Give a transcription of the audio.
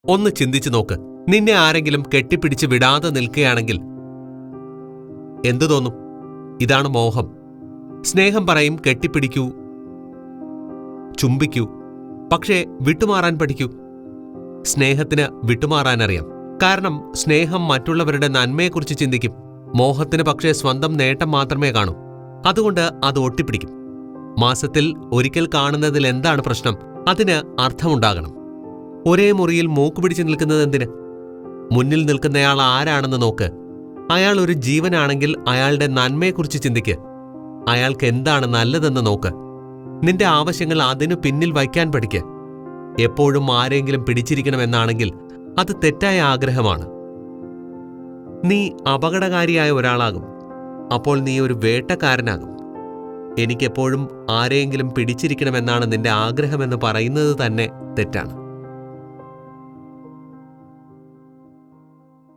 ഒന്ന് ചിന്തിച്ചു നോക്ക്. നിന്നെ ആരെങ്കിലും കെട്ടിപ്പിടിച്ച് വിടാതെ നിൽക്കുകയാണെങ്കിൽ എന്തു തോന്നും? ഇതാണ് മോഹം. സ്നേഹം പറയും കെട്ടിപ്പിടിക്കൂ, ചുംബിക്കൂ, പക്ഷേ വിട്ടുമാറാൻ പഠിക്കൂ. സ്നേഹത്തിന് വിട്ടുമാറാനറിയാം. കാരണം സ്നേഹം മറ്റുള്ളവരുടെ നന്മയെക്കുറിച്ച് ചിന്തിക്കും. മോഹത്തിന് പക്ഷേ സ്വന്തം നേട്ടം മാത്രമേ കാണൂ. അതുകൊണ്ട് അത് ഒട്ടിപ്പിടിക്കും. മാസത്തിൽ ഒരിക്കൽ കാണുന്നതിൽ എന്താണ് പ്രശ്നം? അതിന് അർത്ഥമുണ്ടാകണം. ഒരേ മുറിയിൽ മൂക്ക് പിടിച്ച് നിൽക്കുന്നത് എന്തിന്? മുന്നിൽ നിൽക്കുന്നയാൾ ആരാണെന്ന് നോക്ക്. അയാൾ ഒരു ജീവനാണെങ്കിൽ അയാളുടെ നന്മയെക്കുറിച്ച് ചിന്തിക്ക്. അയാൾക്ക് എന്താണ് നല്ലതെന്ന് നോക്ക്. നിന്റെ ആവശ്യങ്ങൾ അതിനു പിന്നിൽ വയ്ക്കാൻ പഠിക്ക്. എപ്പോഴും ആരെങ്കിലും പിടിച്ചിരിക്കണമെന്നാണെങ്കിൽ അത് തെറ്റായ ആഗ്രഹമാണ്. നീ അപകടകാരിയായ ഒരാളാകും. അപ്പോൾ നീ ഒരു വേട്ടക്കാരനാകും. എനിക്കെപ്പോഴും ആരെയെങ്കിലും പിടിച്ചിരിക്കണമെന്നാണ് നിന്റെ ആഗ്രഹമെന്ന് പറയുന്നത് തന്നെ തെറ്റാണ്.